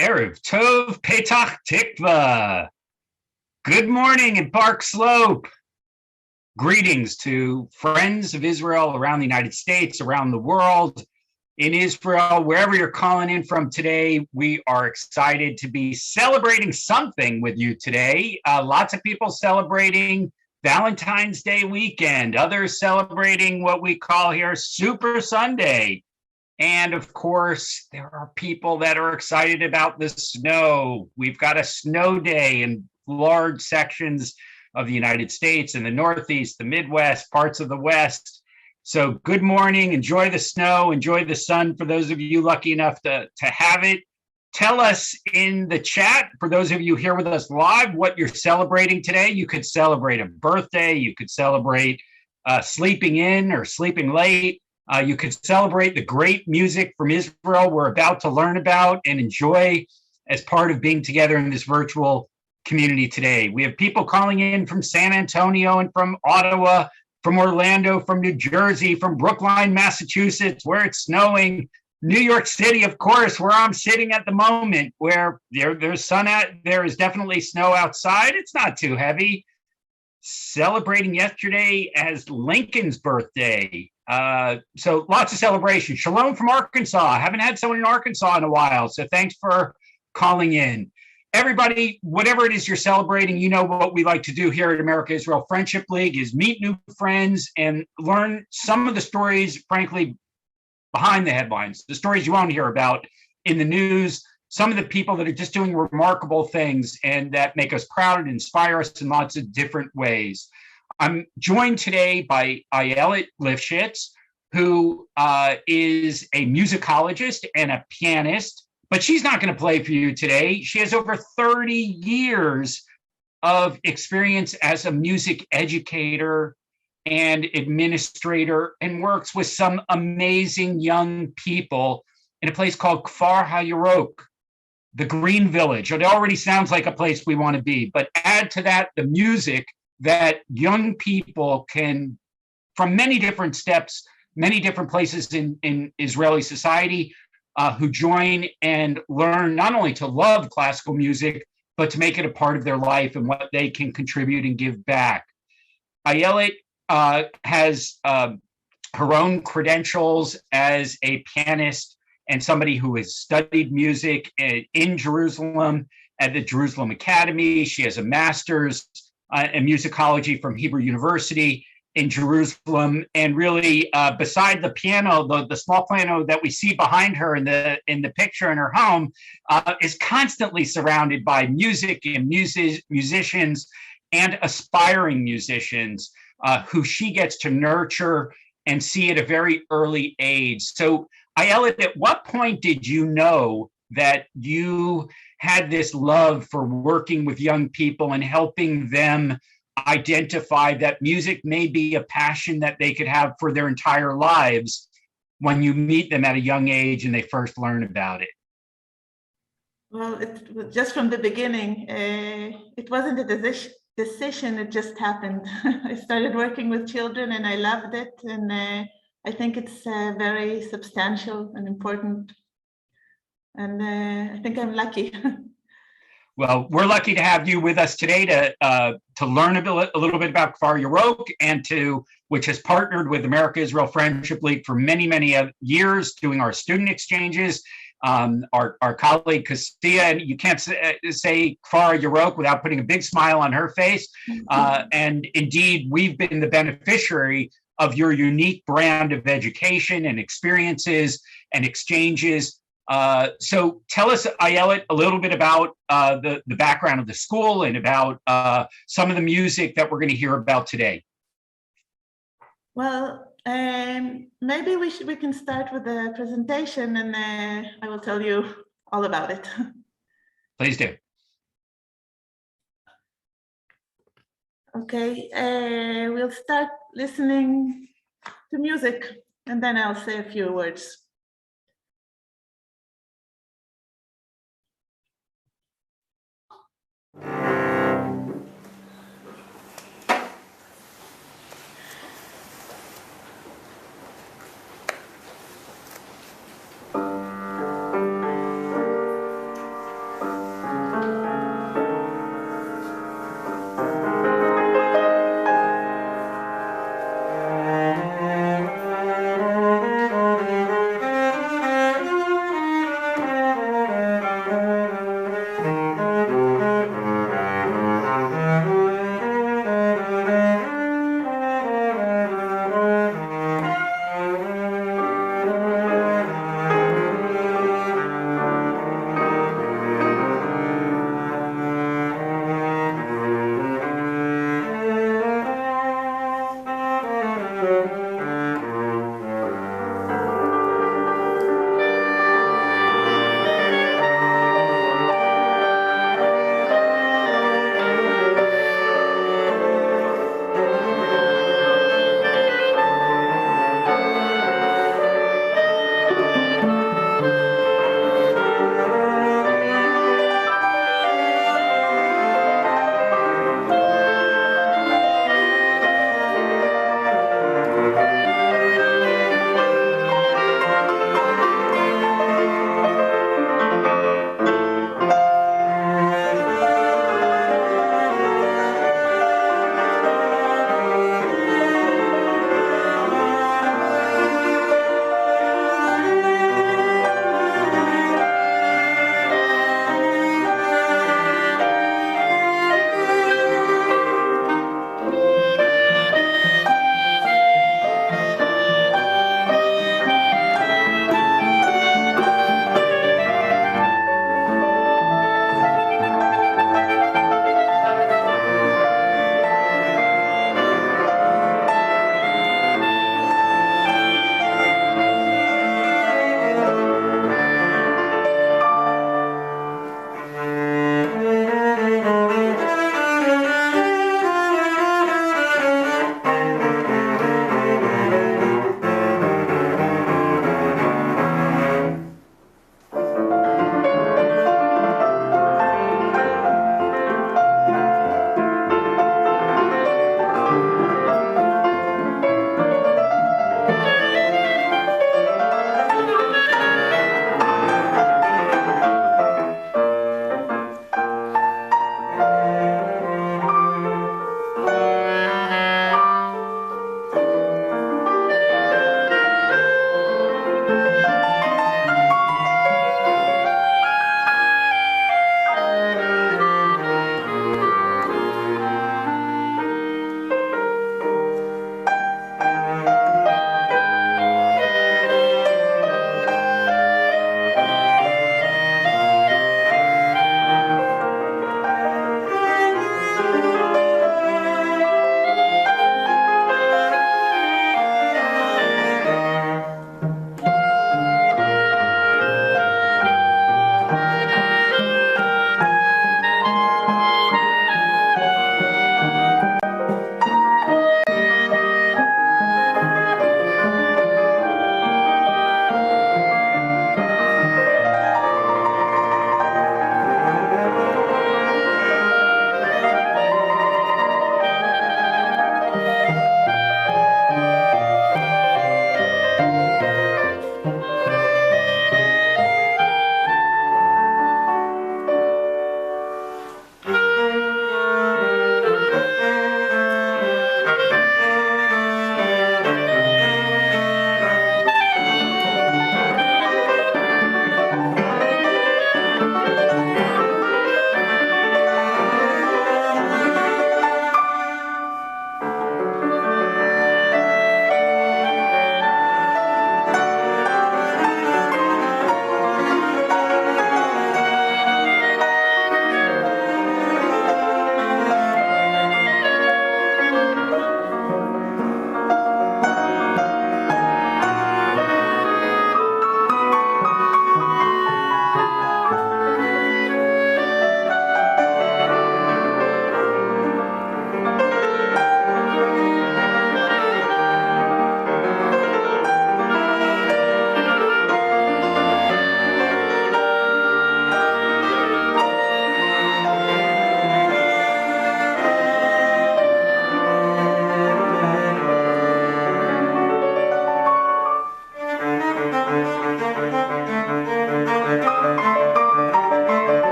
Erev Tov Petach Tikva. Good morning in Park Slope. Greetings to friends of Israel around the United States, around the world, in Israel, wherever you're calling in from today. We are excited to be celebrating something with you today. Lots of people celebrating Valentine's Day weekend, others celebrating what we call here Super Sunday. And of course, there are people that are excited about the snow. We've got a snow day in large sections of the United States, in the Northeast, the Midwest, parts of the West. So good morning, enjoy the snow, enjoy the sun for those of you lucky enough to have it. Tell us in the chat, for those of you here with us live, what you're celebrating today. You could celebrate a birthday, you could celebrate sleeping in or sleeping late. You could celebrate the great music from Israel we're about to learn about and enjoy as part of being together in this virtual community today. We have people calling in from San Antonio and from Ottawa, from Orlando, from New Jersey, from Brookline, Massachusetts, where it's snowing, New York City, of course, where I'm sitting at the moment, where there's sun out, there is definitely snow outside. It's not too heavy. Celebrating yesterday as Lincoln's birthday. So lots of celebration. Shalom from Arkansas. I haven't had someone in Arkansas in a while, so thanks for calling in. Everybody, whatever it is you're celebrating, you know what we like to do here at America-Israel Friendship League is meet new friends and learn some of the stories, frankly, behind the headlines, the stories you won't hear about in the news, some of the people that are just doing remarkable things and that make us proud and inspire us in lots of different ways. I'm joined today by Ayelet Lifshitz, who is a musicologist and a pianist, but she's not going to play for you today. She has over 30 years of experience as a music educator and administrator and works with some amazing young people in a place called Kfar Hayarok, the Green Village. It already sounds like a place we want to be, but add to that the music that young people can, from many different steps, many different places in Israeli society, who join and learn not only to love classical music, but to make it a part of their life and what they can contribute and give back. Ayelet has her own credentials as a pianist and somebody who has studied music in Jerusalem at the Jerusalem Academy. She has a master's in musicology from Hebrew University in Jerusalem. And really, beside the piano, the small piano that we see behind her in the picture in her home, is constantly surrounded by music and musicians and aspiring musicians who she gets to nurture and see at a very early age. So, Ayelet, at what point did you know that you had this love for working with young people and helping them identify that music may be a passion that they could have for their entire lives when you meet them at a young age and they first learn about it? Well, it was just from the beginning. It wasn't a decision, it just happened. I started working with children and I loved it. And I think it's very substantial and important. And I think I'm lucky. Well, we're lucky to have you with us today to learn a little bit about Kfar Hayarok, and which has partnered with America-Israel Friendship League for many, many years, doing our student exchanges. Our colleague Cassia, and you can't say Kfar Hayarok without putting a big smile on her face. And indeed, we've been the beneficiary of your unique brand of education and experiences and exchanges. So tell us, Ayelet, a little bit about the background of the school and about some of the music that we're going to hear about today. Well, maybe we can start with the presentation and I will tell you all about it. Please do. Okay, we'll start listening to music and then I'll say a few words.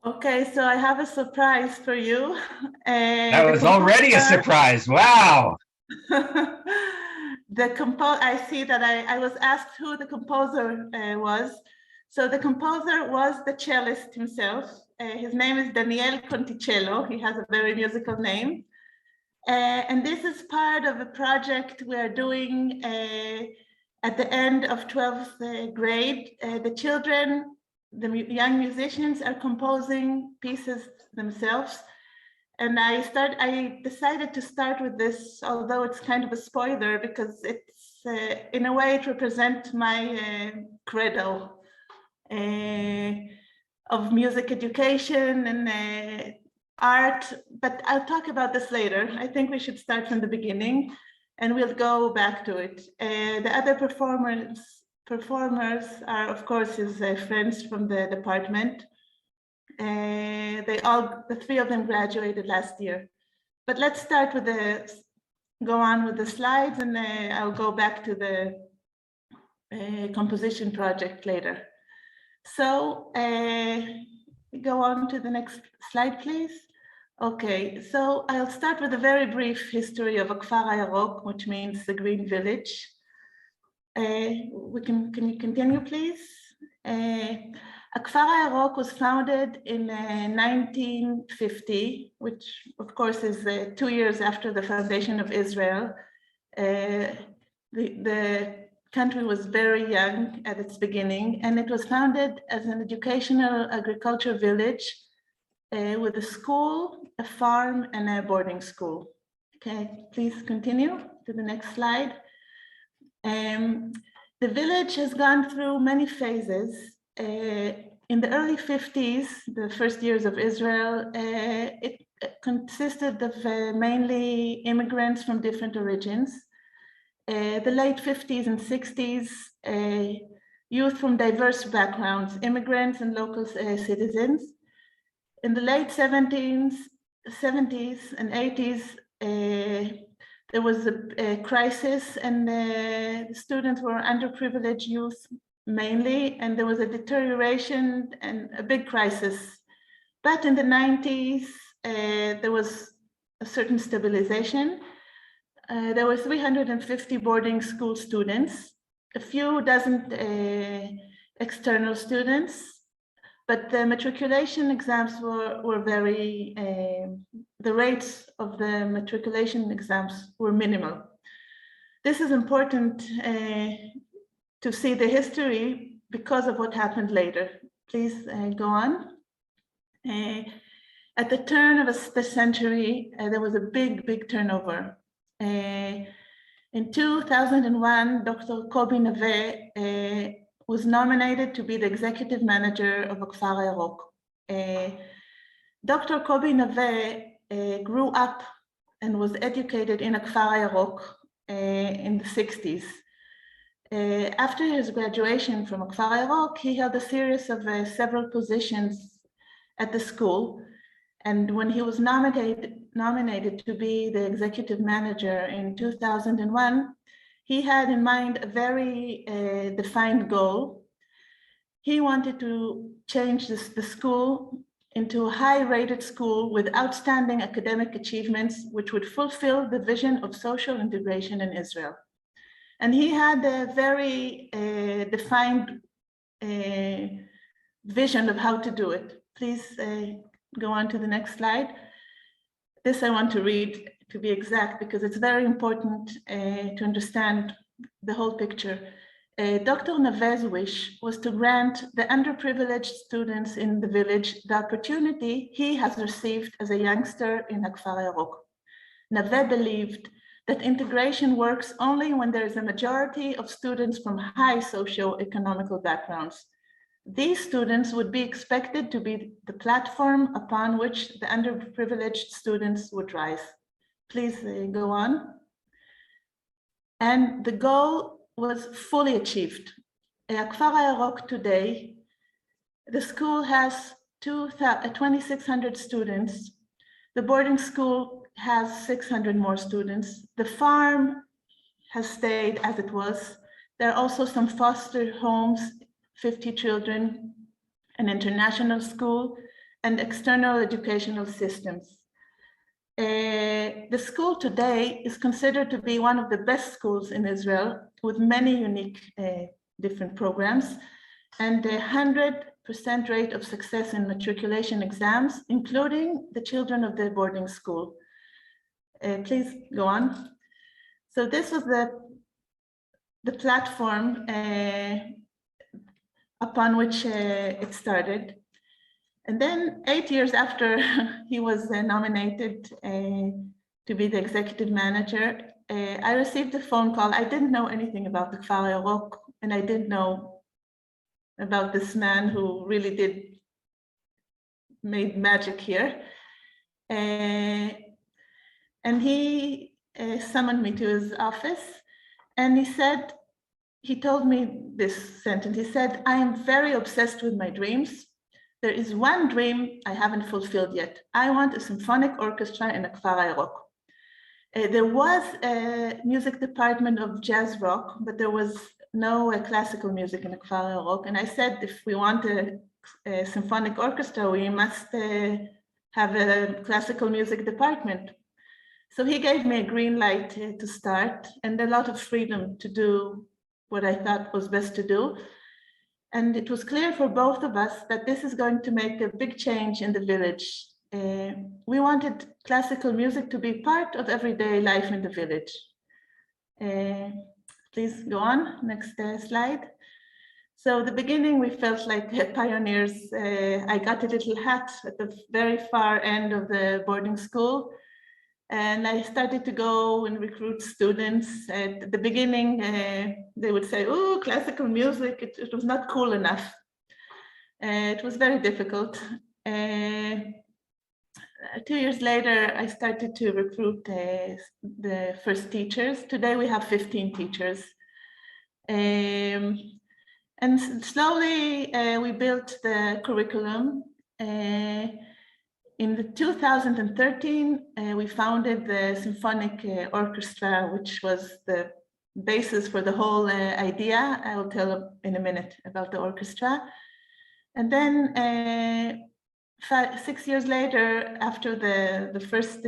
Okay, so I have a surprise for you. That was already a surprise. Wow. I see that I was asked who the composer was. So the composer was the cellist himself. His name is Daniel Conticello. He has a very musical name. And this is part of a project we are doing at the end of 12th grade. The children, the young musicians are composing pieces themselves. And I decided to start with this, although it's kind of a spoiler, because it's, in a way, it represents my credo of music education and art, but I'll talk about this later. I think we should start from the beginning and we'll go back to it. The other performers are, of course, his friends from the department. The three of them graduated last year. But let's start with go on with the slides, and I'll go back to the composition project later. So go on to the next slide, please. Okay, so I'll start with a very brief history of Kfar Hayarok, which means the green village. Can you continue, please? Kfar Hayarok was founded in 1950, which of course is 2 years after the foundation of Israel. The country was very young at its beginning, and it was founded as an educational agriculture village with a school, a farm, and a boarding school. Okay, please continue to the next slide. The village has gone through many phases. In the early 50s, the first years of Israel, it consisted of mainly immigrants from different origins. The late 50s and 60s, youth from diverse backgrounds, immigrants and local citizens. In the late 70s and 80s, there was a crisis, and the students were underprivileged youth mainly, and there was a deterioration and a big crisis. But in the 90s, there was a certain stabilization. There were 350 boarding school students, a few dozen external students, but the matriculation exams were very, the rates of the matriculation exams were minimal. This is important to see the history because of what happened later. Please go on. At the turn of the century, there was a big turnover. In 2001, Dr. Kobi Nave was nominated to be the executive manager of Kfar Hayarok. Dr. Kobi Nave grew up and was educated in Kfar Hayarok in the 60s. After his graduation from Kfar Hayarok, he held a series of several positions at the school. And when he was nominated to be the executive manager in 2001, he had in mind a very defined goal. He wanted to change the school into a high-rated school with outstanding academic achievements, which would fulfill the vision of social integration in Israel. And he had a very defined vision of how to do it. Please go on to the next slide. This I want to read to be exact, because it's very important to understand the whole picture. Dr. Nave's wish was to grant the underprivileged students in the village the opportunity he has received as a youngster in Kfar Hayarok. Nave believed that integration works only when there is a majority of students from high socio-economical backgrounds. These students would be expected to be the platform upon which the underprivileged students would rise. Please go on. And the goal was fully achieved. At Kfar Hayarok today, the school has 2,600 students. The boarding school has 600 more students. The farm has stayed as it was. There are also some foster homes, 50 children, an international school, and external educational systems. The school today is considered to be one of the best schools in Israel, with many unique different programs, and 100% rate of success in matriculation exams, including the children of the boarding school. Please go on. So this was the platform upon which it started. And then 8 years after he was nominated to be the executive manager, I received a phone call. I didn't know anything about the Kfar Hayarok, and I didn't know about this man who really made magic here. And he summoned me to his office, and he told me this sentence. He said, "I am very obsessed with my dreams. There is one dream I haven't fulfilled yet. I want a symphonic orchestra in a Kfar Hayarok." There was a music department of jazz rock, but there was no classical music in a Kfar Hayarok. And I said, if we want a symphonic orchestra, we must have a classical music department. So he gave me a green light to start, and a lot of freedom to do what I thought was best to do. And it was clear for both of us that this is going to make a big change in the village. We wanted classical music to be part of everyday life in the village. Please go on, next slide. So the beginning, we felt like pioneers. I got a little hat at the very far end of the boarding school, and I started to go and recruit students. At the beginning, they would say, "Oh, classical music, it was not cool enough." It was very difficult. 2 years later, I started to recruit the first teachers. Today, we have 15 teachers. And slowly, we built the curriculum. In 2013, we founded the Symphonic Orchestra, which was the basis for the whole idea. I will tell in a minute about the orchestra. And then 6 years later, after the first,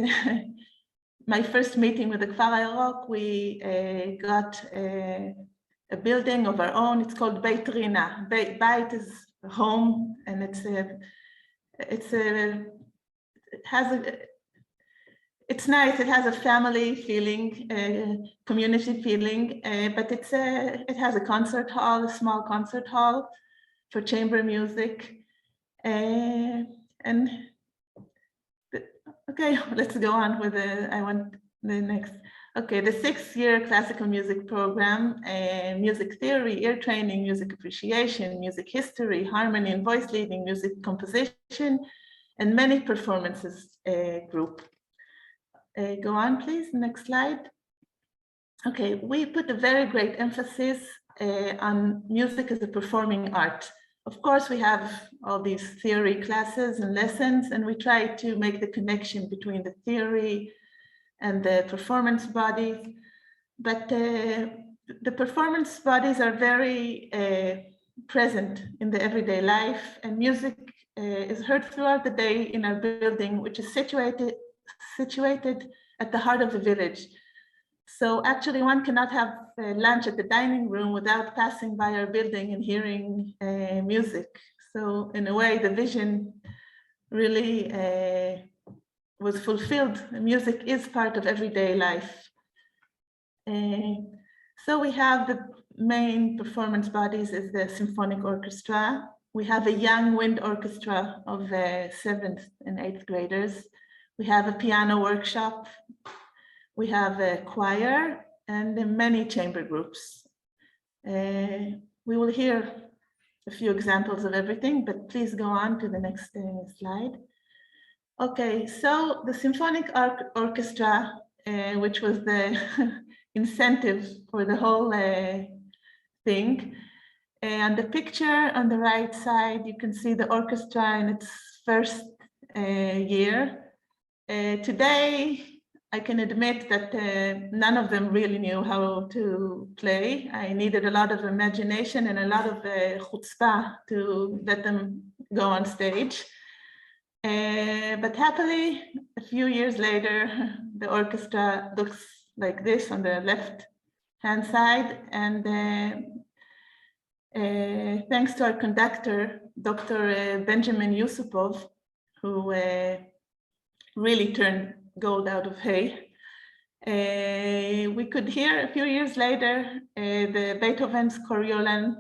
my first meeting with the Kfar Hayarok, we got a building of our own. It's called Beit Rina. Beit is home, and it's nice. It has a family feeling, community feeling, but it has a concert hall, a small concert hall for chamber music. And okay, let's go on with the next. Okay, the 6-year classical music program, music theory, ear training, music appreciation, music history, harmony and voice leading, music composition, and many performances group. Go on, please, next slide. Okay, we put a very great emphasis on music as a performing art. Of course, we have all these theory classes and lessons, and we try to make the connection between the theory and the performance bodies. But the performance bodies are very present in the everyday life, and music is heard throughout the day in our building, which is situated at the heart of the village. So actually one cannot have lunch at the dining room without passing by our building and hearing music. So in a way, the vision really was fulfilled. Music is part of everyday life. So we have the main performance bodies is the Symphonic Orchestra. We have a young wind orchestra of 7th and 8th graders. We have a piano workshop. We have a choir and many chamber groups. We will hear a few examples of everything, but please go on to the next slide. Okay, so the Symphonic Arc Orchestra, which was the incentive for the whole thing. And the picture on the right side, you can see the orchestra in its first year. Today, I can admit that none of them really knew how to play. I needed a lot of imagination and a lot of chutzpah to let them go on stage. But happily, a few years later, the orchestra looks like this on the left-hand side. And thanks to our conductor, Dr. Benjamin Yusupov, who really turned gold out of hay, we could hear a few years later the Beethoven's Coriolan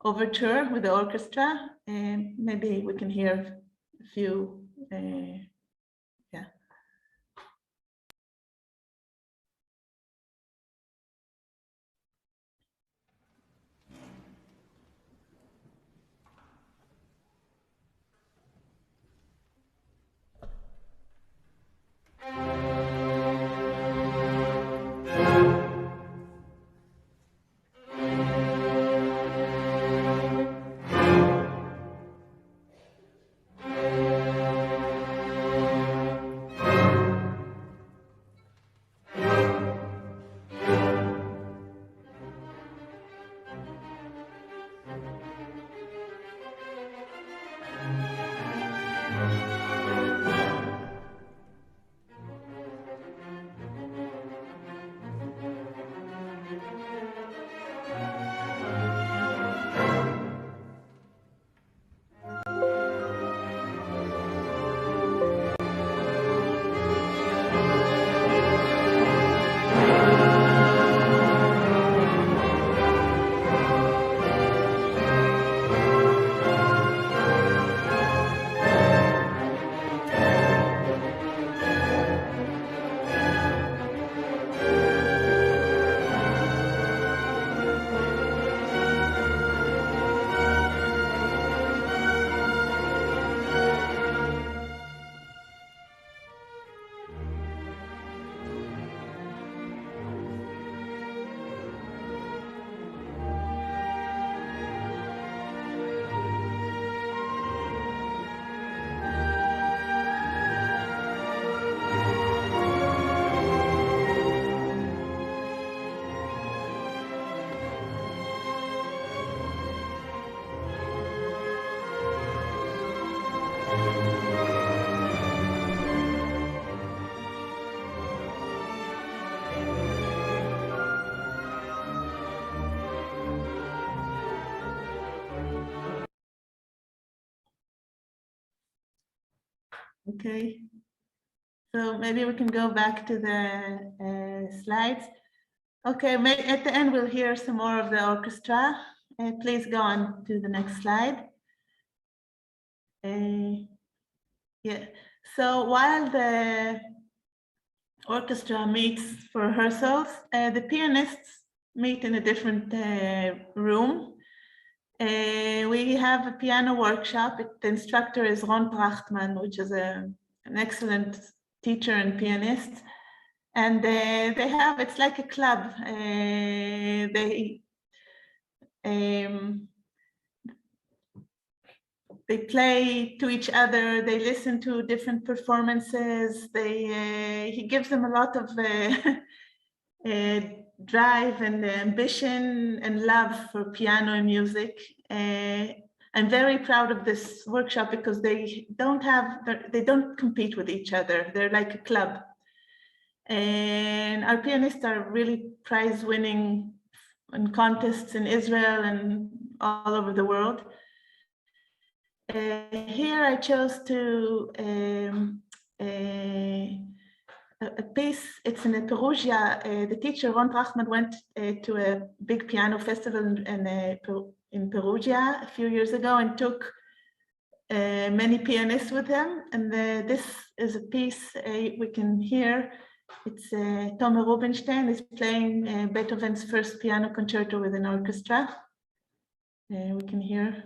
Overture with the orchestra. And maybe we can hear a few, yeah. Okay, so maybe we can go back to the slides. Okay, at the end we'll hear some more of the orchestra. Please go on to the next slide. Yeah, so while the orchestra meets for rehearsals, the pianists meet in a different room. We have a piano workshop. The instructor is Ron Prachtman, which is an excellent teacher and pianist. And it's like a club. They play to each other. They listen to different performances. He gives them a lot of drive and ambition and love for piano and music. I'm very proud of this workshop because they don't compete with each other. They're like a club. And our pianists are really prize-winning in contests in Israel and all over the world. Here I chose to a piece. It's in Perugia. The teacher Ron Prachtman went to a big piano festival in Perugia a few years ago and took many pianists with him. And this is a piece we can hear. It's Tomer Rubinstein is playing Beethoven's first piano concerto with an orchestra. We can hear.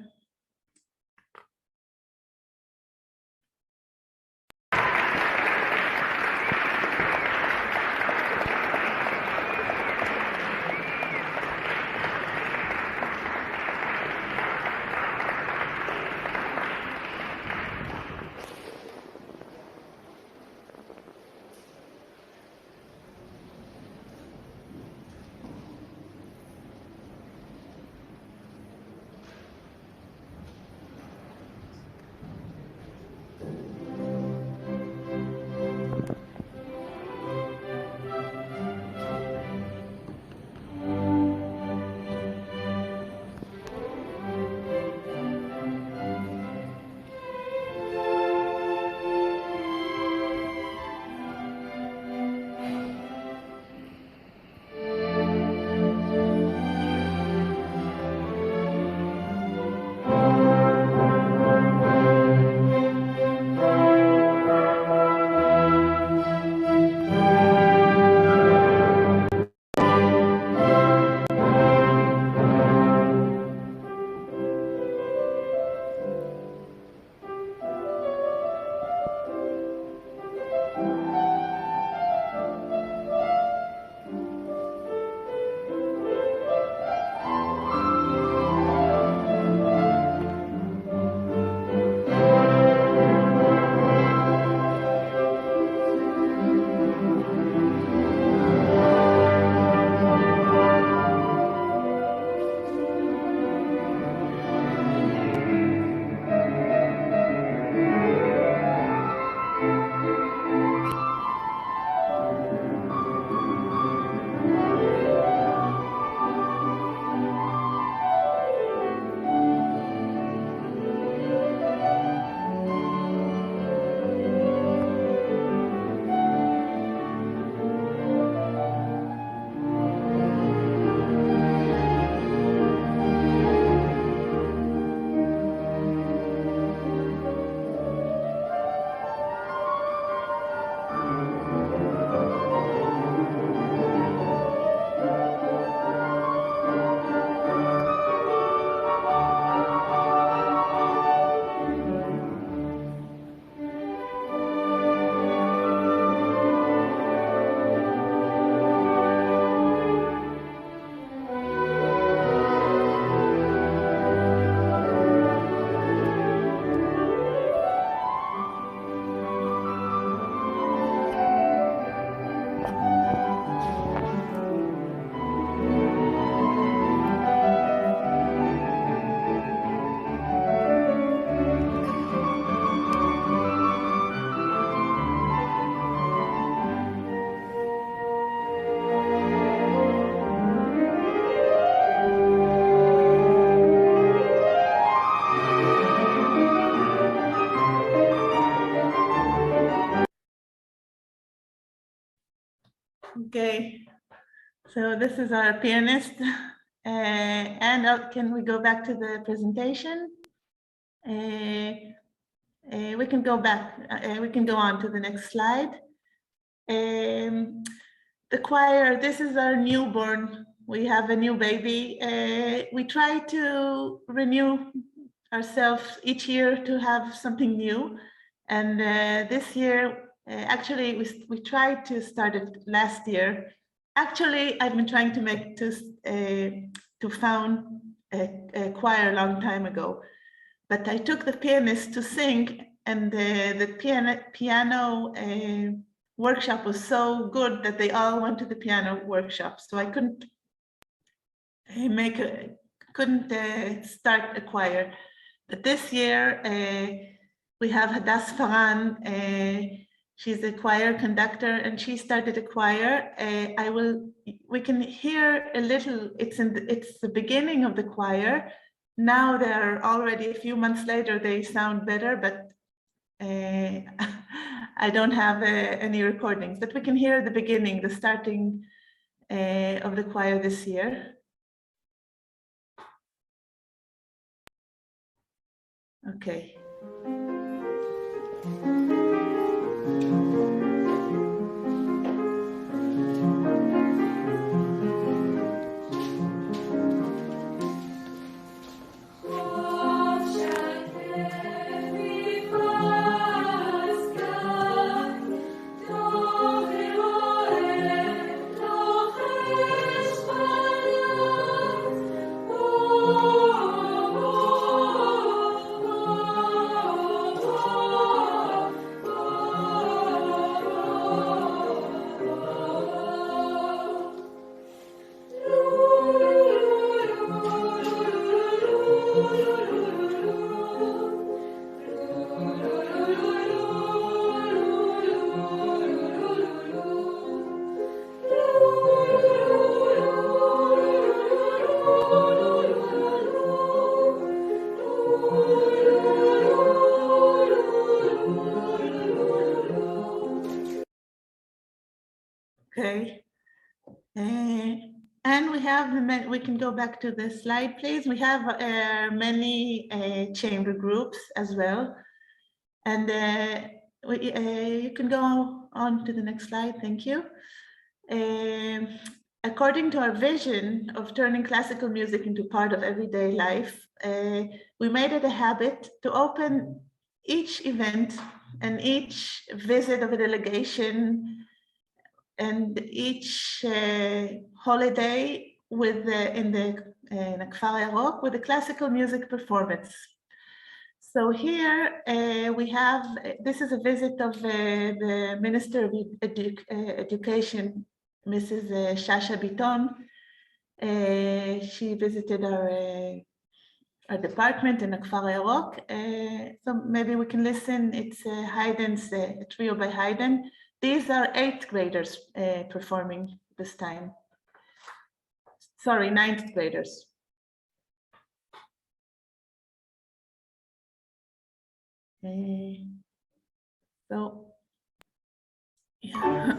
Okay, so this is our pianist. Can we go back to the presentation? We can go back, we can go on to the next slide. The choir, this is our newborn. We have a new baby. We try to renew ourselves each year to have something new. And this year, actually, we tried to start it last year. Actually, I've been trying to found a choir a long time ago, but I took the pianist to sing, and the piano workshop was so good that they all went to the piano workshop. So I couldn't start a choir. But this year we have Hadas Faran. She's a choir conductor, and she started a choir. We can hear a little. It's the beginning of the choir. Now they're already a few months later. They sound better, but I don't have any recordings. But we can hear the beginning, the starting of the choir this year. Okay. Okay, and we can go back to the slide, please. We have many chamber groups as well, and you can go on to the next slide. Thank you. According to our vision of turning classical music into part of everyday life, we made it a habit to open each event and each visit of a delegation and each holiday in Kfar Hayarok with a classical music performance. So here we have, this is a visit of the Minister of Education, Mrs. Shasha Biton. She visited our department in Kfar Hayarok. So maybe we can listen. It's Haydn's a trio by Haydn. These are 8th graders performing this time. Sorry, 9th graders. So, yeah.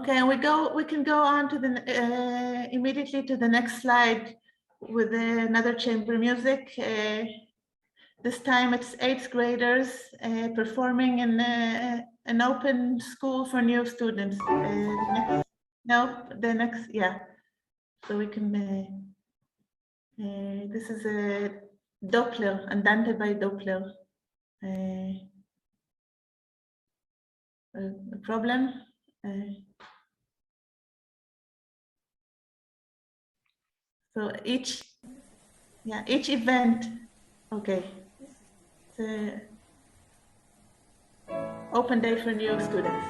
Okay, and we can go on to the immediately to the next slide with another chamber music. This time it's 8th graders performing in an open school for new students. Yeah. So we can, this is a Doppler, Andante by Doppler. A problem. So each event, okay. It's an open day for new students.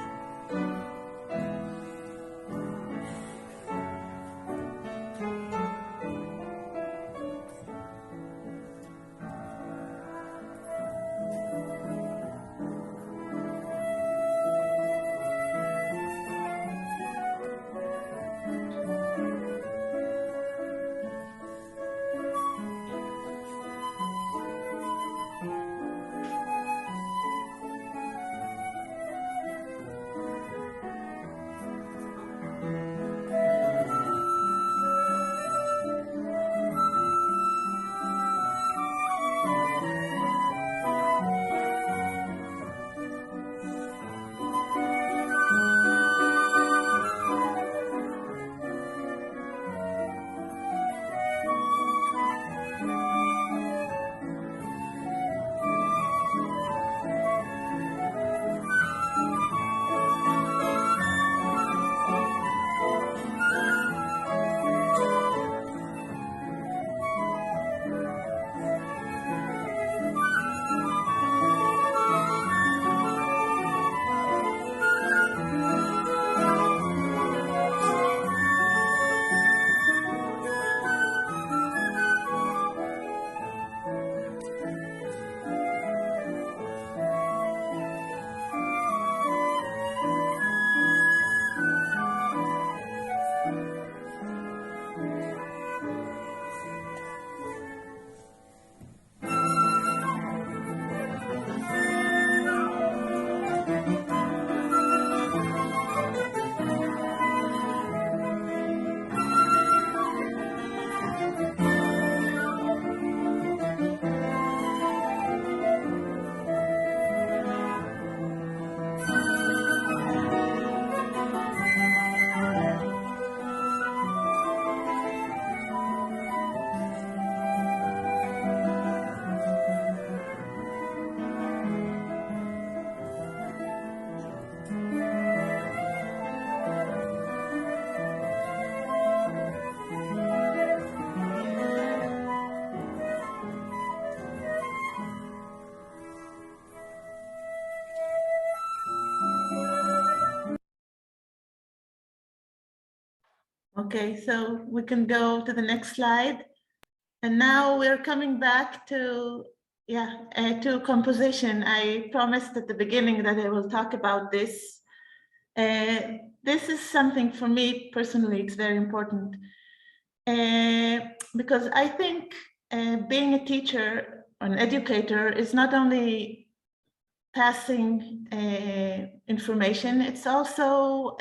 Okay, so we can go to the next slide. And now we're coming back to, to composition. I promised at the beginning that I will talk about this. This is something for me personally, it's very important. Because I think being a teacher or an educator is not only passing information, it's also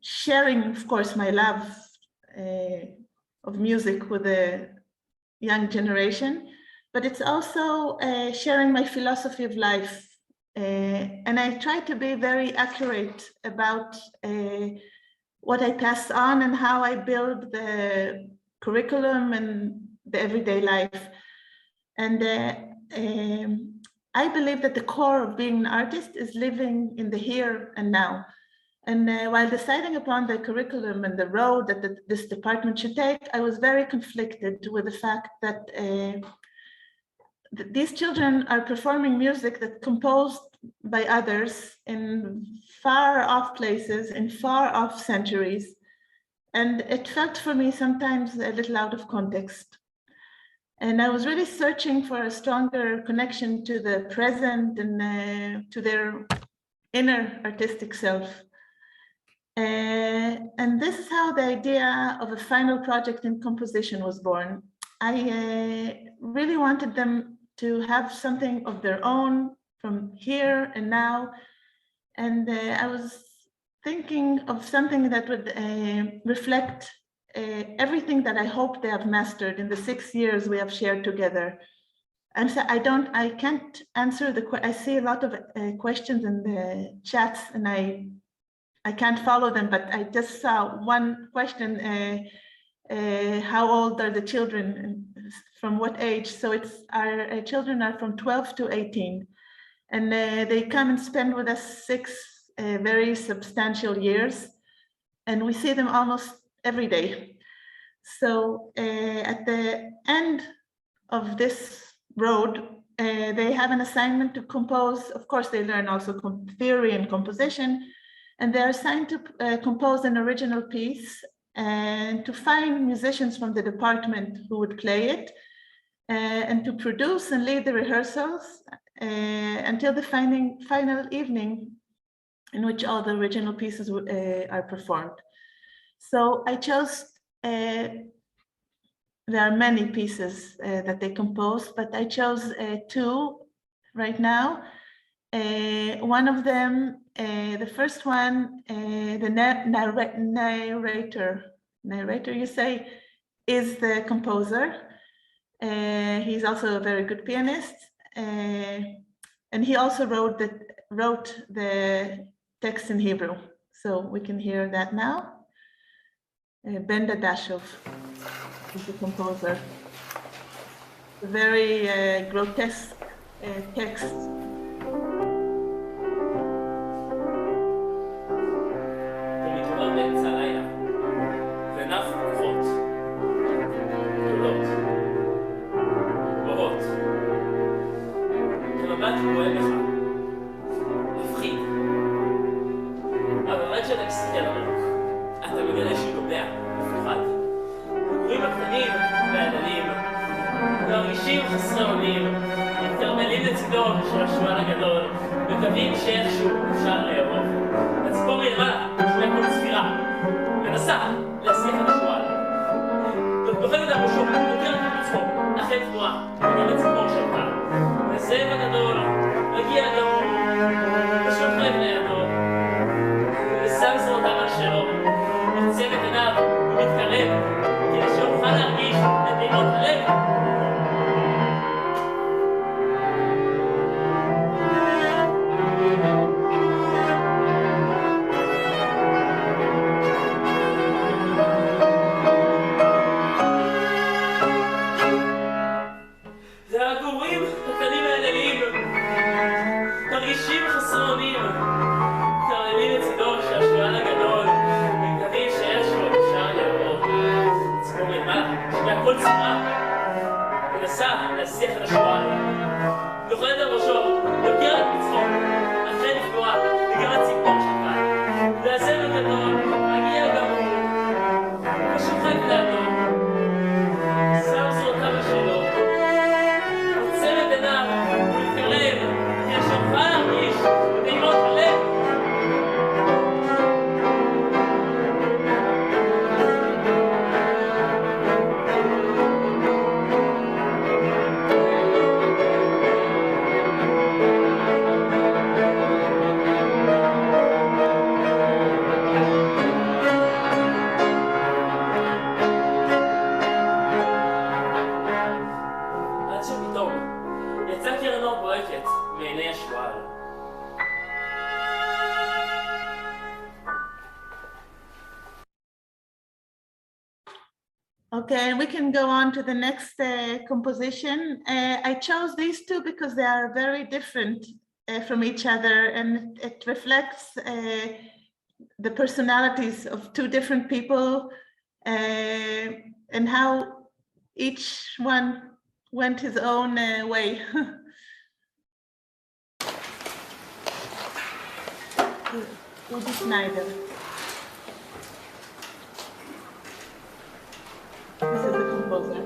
sharing, of course, my love of music with the young generation, but it's also sharing my philosophy of life. And I try to be very accurate about what I pass on and how I build the curriculum and the everyday life. And I believe that the core of being an artist is living in the here and now. And while deciding upon the curriculum and the road that this department should take, I was very conflicted with the fact that these children are performing music that's composed by others in far off places, in far off centuries. And it felt for me sometimes a little out of context. And I was really searching for a stronger connection to the present and to their inner artistic self. And this is how the idea of a final project in composition was born. I really wanted them to have something of their own from here and now, And I was thinking of something that would reflect everything that I hope they have mastered in the 6 years we have shared together. And so I can't answer I see a lot of questions in the chats, and I can't follow them, but I just saw one question, how old are the children, from what age? So it's our children are from 12 to 18, and they come and spend with us 6 very substantial years, and we see them almost every day. So at the end of this road, they have an assignment to compose. Of course, they learn also theory and composition, and they're assigned to compose an original piece and to find musicians from the department who would play it, and to produce and lead the rehearsals until the final evening in which all the original pieces are performed. So I chose, there are many pieces that they composed, but I chose 2 right now. One of them, the first one, the narrator, you say, is the composer. He's also a very good pianist, and he also wrote the text in Hebrew. So we can hear that now. Ben Dadashov is the composer. A very grotesque text. ומתעורר באמצע הלילה, ועיניו פקוחות, גדולות, גבוהות. כמבט בוהה בך, מפחיד. אבל רק כשאתה מסתכל עמוק, אתה מגלה שהוא גובע, מפוחד. הגורים הקטנים והעננים, והרגישים חסרי אונים, מתקרבלים לצידו של השועל הגדול, מקווים שאיכשהו אפשר לאהוב. הציפור מלמעלה, שומע כל צפירה, מנסה להסיח את השועל. דוחפת על ראשו, דוקרת את מצחו, אחרי תבואה, וגם הציפור שלך. הזאב הגדול, מגיע גמור, ושוכב לידו, ושם זרועותיו על שלו, עוצם את עיניו ומתקרב, כדי שיוכל להרגיש את נעימות הלב. והגורים הקטנים והעננים, תרגישים חסרי אונים, מתקרבים לצידו של השועל הגדול, ומקווים שאיכשהו אפשר לאהוב. ציפור מלמעלה, שומע כל צפירה, מנסה להסיח את השועל. דוחפת על ראשו, דוקרת את מצחו, אחרי לפגוע, וגם הציפור שלך. והזאב הגדול, מגיע גמור, ושוכב לידו, שם זרועותיו על שלו. Okay, and we can go on to the next composition. I chose these 2 because they are very different from each other, and it reflects the personalities of 2 different people, and how each one went his own way. Udi Snyder. This is the composer.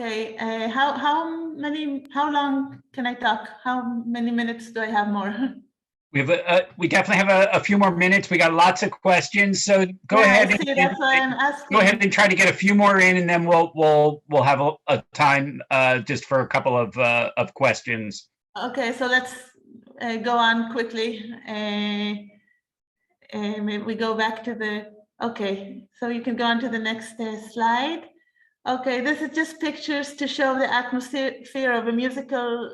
Okay, how long can I talk? How many minutes do I have more? We definitely have a few more minutes. We got lots of questions, so go Yeah, ahead. I see, that's why I'm asking. Go ahead and try to get a few more in, and then we'll have a time just for a couple of questions. Okay, so let's go on quickly. Maybe we go back to the, okay, so you can go on to the next slide. Okay, this is just pictures to show the atmosphere of a musical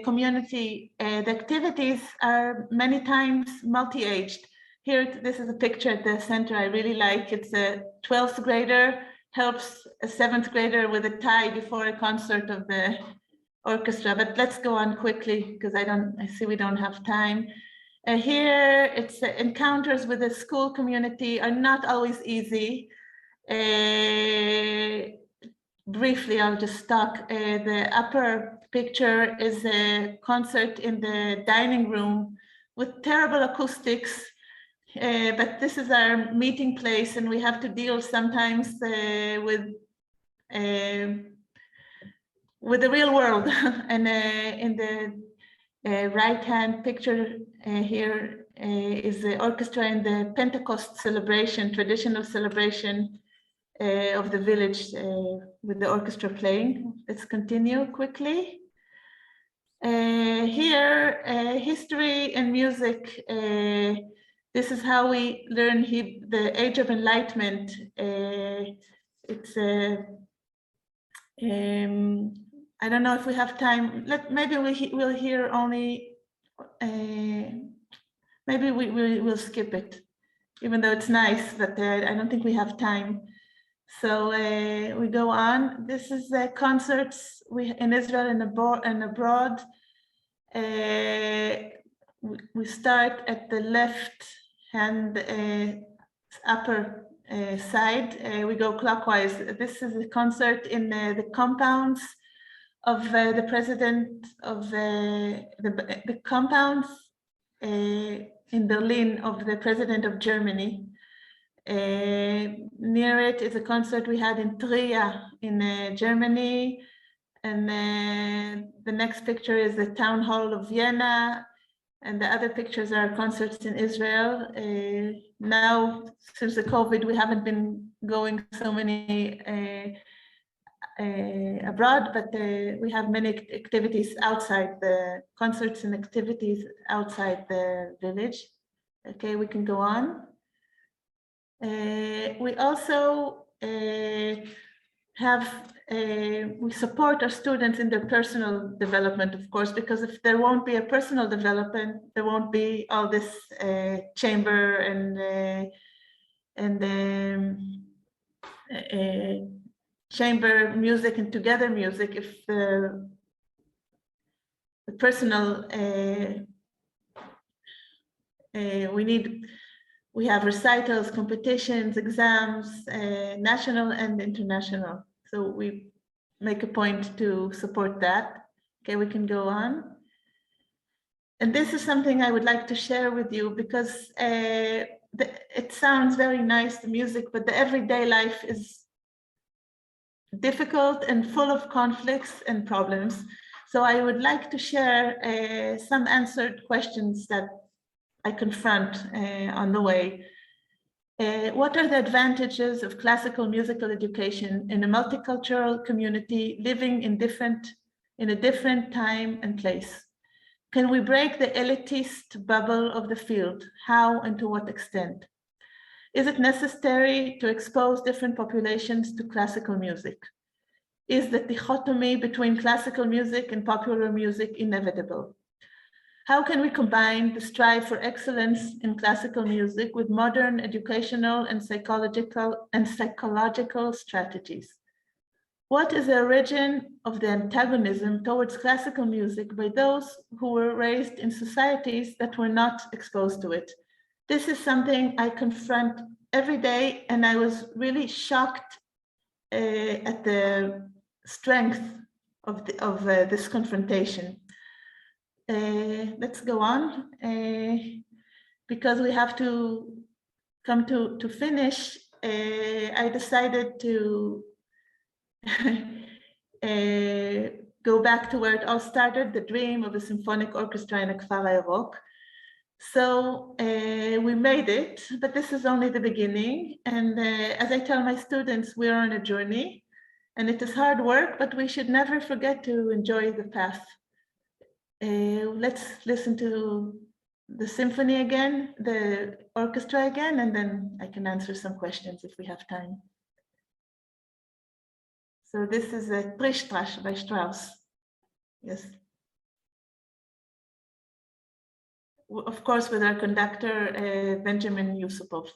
community. The activities are many times multi-aged. Here, this is a picture at the center I really like. It's a 12th grader helps a 7th grader with a tie before a concert of the orchestra, but let's go on quickly because I see we don't have time. Here, it's encounters with the school community are not always easy. Briefly, I'll just talk. The upper picture is a concert in the dining room with terrible acoustics, but this is our meeting place, and we have to deal sometimes with the real world. And in the right-hand picture here is the orchestra in the Pentecost celebration, traditional celebration of the village with the orchestra playing. Let's continue quickly. Here, history and music. This is how we learn the Age of Enlightenment. It's I don't know if we have time. Maybe we'll hear only. Maybe we'll skip it, even though it's nice. But I don't think we have time. So we go on. This is the concerts in Israel and abroad. We start at the left-hand upper side. We go clockwise. This is a concert in the compounds of the president of the compounds in Berlin of the president of Germany. Near it is a concert we had in Trier in Germany, and the next picture is the town hall of Vienna, and the other pictures are concerts in Israel. Now, since the COVID, we haven't been going so many abroad, but we have many activities outside the concerts and activities outside the village. Okay, we can go on. We also we support our students in their personal development, of course, because if there won't be a personal development, there won't be all this chamber and chamber music and together music. If the personal, we have recitals, competitions, exams, national and international. So we make a point to support that. Okay, we can go on. And this is something I would like to share with you because it sounds very nice, the music, but the everyday life is difficult and full of conflicts and problems. So I would like to share some answered questions that I confront on the way. What are the advantages of classical musical education in a multicultural community living in a different time and place? Can we break the elitist bubble of the field? How and to what extent? Is it necessary to expose different populations to classical music? Is the dichotomy between classical music and popular music inevitable? How can we combine the strive for excellence in classical music with modern educational and psychological strategies? What is the origin of the antagonism towards classical music by those who were raised in societies that were not exposed to it? This is something I confront every day, and I was really shocked at the strength of this confrontation. Let's go on, because we have to come to finish. I decided to go back to where it all started, the dream of a symphonic orchestra in Kfar Hayarok. So we made it, but this is only the beginning. And as I tell my students, we're on a journey, and it is hard work, but we should never forget to enjoy the path. Let's listen to the symphony again, the orchestra again, and then I can answer some questions if we have time. So this is a Trichtrash by Strauss. Yes. Of course, with our conductor, Benjamin Yusupov.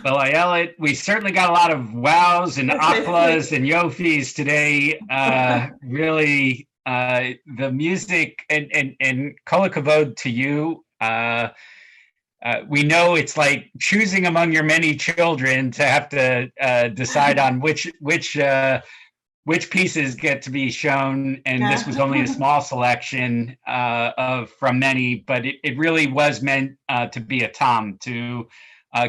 Well, Ayelet, we certainly got a lot of wows and aklas and yofis today. Really, the music and kol hakavod to you. We know it's like choosing among your many children to have to decide on which pieces get to be shown, and this was only a small selection from many, but it really was meant to be a tom, to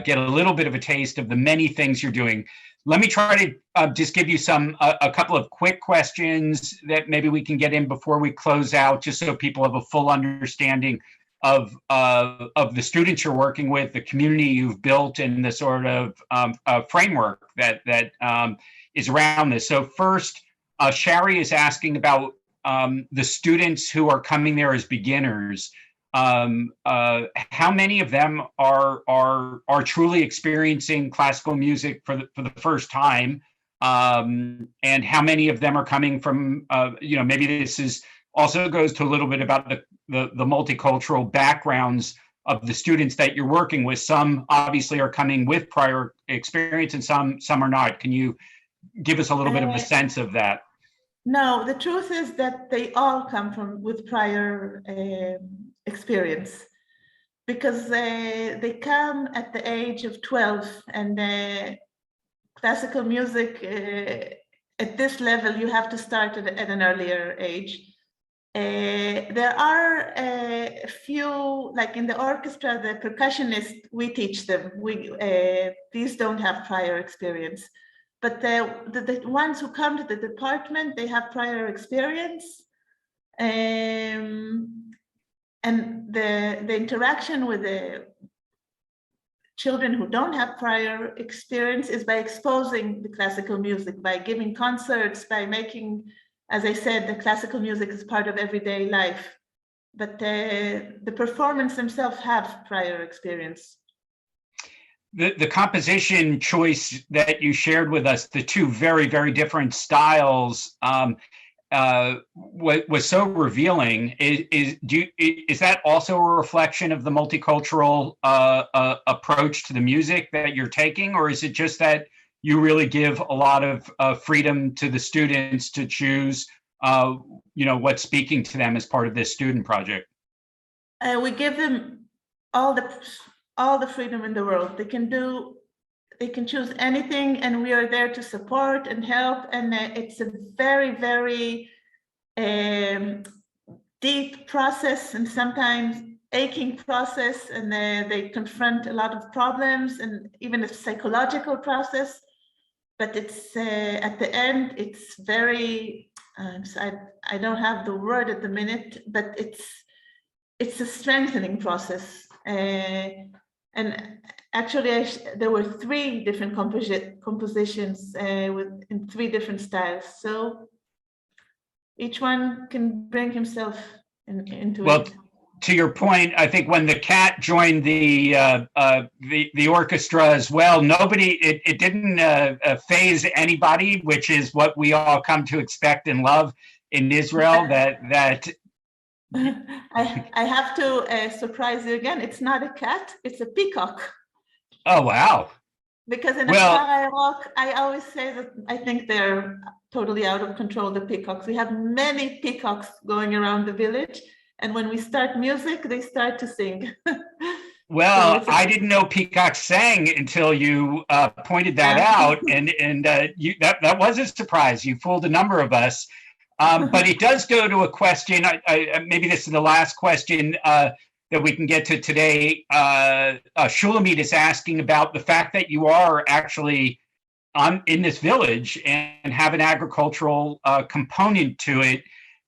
get a little bit of a taste of the many things you're doing. Let me try to just give you a couple of quick questions that maybe we can get in before we close out, just so people have a full understanding of the students you're working with, the community you've built, and the sort of framework that is around this. So first, Shari is asking about the students who are coming there as beginners. How many of them are truly experiencing classical music for the first time, and how many of them are coming from maybe this is also goes to a little bit about the multicultural backgrounds of the students that you're working with. Some obviously are coming with prior experience and some are not. Can you give us a little bit of a sense of that? No, the truth is that they all come with prior experience, because they come at the age of 12, and classical music at this level, you have to start at an earlier age. There are a few, like in the orchestra, the percussionists, we teach them. These don't have prior experience. But the ones who come to the department, they have prior experience. And the interaction with the children who don't have prior experience is by exposing the classical music, by giving concerts, by making, as I said, the classical music is part of everyday life. But the performance themselves have prior experience. The composition choice that you shared with us, the two very, very different styles, was so revealing. Is that also a reflection of the multicultural approach to the music that you're taking, or is it just that you really give a lot of freedom to the students to choose, what's speaking to them as part of this student project? We give them all the freedom in the world. They can choose anything, and we are there to support and help. And it's a very, very deep process, and sometimes aching process, and they confront a lot of problems, and even a psychological process. But it's at the end, it's very, I don't have the word at the minute, but it's a strengthening process. And actually, there were 3 different compositions in 3 different styles. So each one can bring himself into it. To your point, I think when the cat joined the orchestra as well, it didn't faze anybody, which is what we all come to expect and love in Israel. That I have to surprise you again. It's not a cat; it's a peacock. Oh wow! Because in Kfar Hayarok, I always say that I think they're totally out of control. The peacocks. We have many peacocks going around the village. And when we start music, they start to sing. Well, I didn't know peacocks sang until you pointed that out, and that was a surprise. You fooled a number of us, but it does go to a question. Maybe this is the last question that we can get to today. Shulamit is asking about the fact that you are actually in this village and have an agricultural component to it,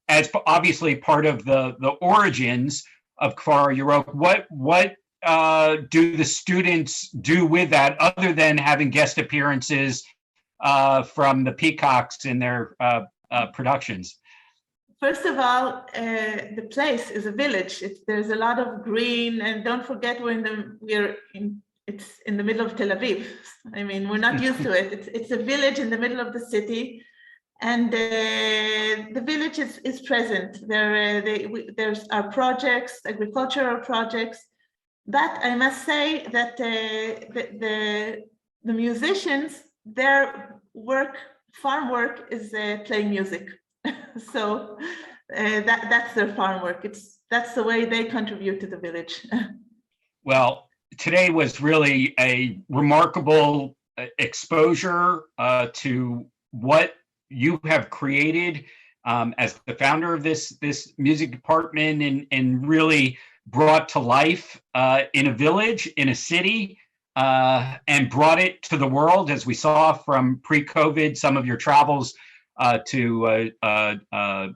as obviously part of the origins of Kfar Hayarok. What do the students do with that, other than having guest appearances from the peacocks in their productions? First of all, the place is a village. There's a lot of green, and don't forget it's in the middle of Tel Aviv. I mean, we're not used to it. It's a village in the middle of the city. And the village is present. There's our projects, agricultural projects. But I must say that the musicians, their farm work is playing music. So that's their farm work. That's the way they contribute to the village. Well, today was really a remarkable exposure to what you have created as the founder of this music department, and really brought to life in a village, in a city, and brought it to the world, as we saw from pre-COVID, some of your travels to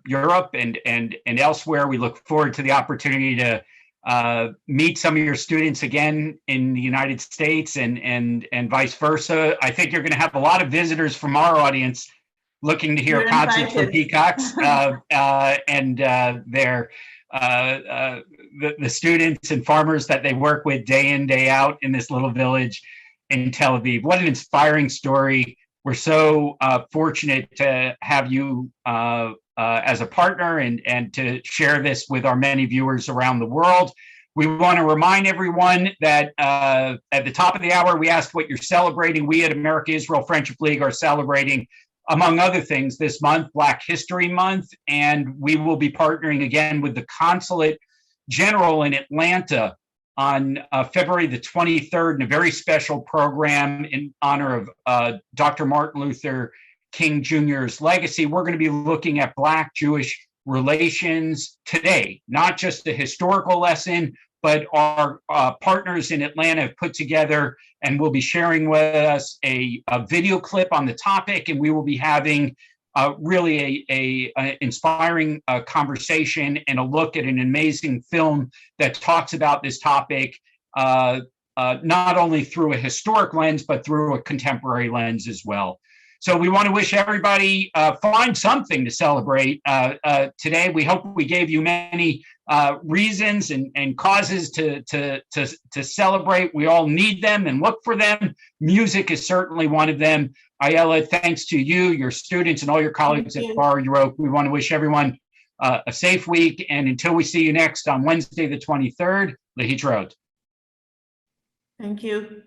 Europe and elsewhere. We look forward to the opportunity to meet some of your students again in the United States and vice versa. I think you're going to have a lot of visitors from our audience looking to hear concerts from peacocks, and the students and farmers that they work with day in, day out in this little village in Tel Aviv. What an inspiring story. We're so fortunate to have you as a partner and to share this with our many viewers around the world. We want to remind everyone that at the top of the hour, we asked what you're celebrating. We at America-Israel Friendship League are celebrating, among other things, this month, Black History Month, and we will be partnering again with the Consulate General in Atlanta on February the 23rd in a very special program in honor of Dr. Martin Luther King Jr.'s legacy. We're going to be looking at Black-Jewish relations today, not just a historical lesson, but our partners in Atlanta have put together and will be sharing with us a video clip on the topic, and we will be having really a inspiring conversation and a look at an amazing film that talks about this topic, not only through a historic lens, but through a contemporary lens as well. So we want to wish everybody find something to celebrate today. We hope we gave you many reasons and causes to celebrate. We all need them and look for them. Music is certainly one of them. Ayelet, thanks to you, your students, and all your colleagues at Kfar Hayarok. We want to wish everyone a safe week. And until we see you next on Wednesday, the 23rd, Lehitraot. Thank you.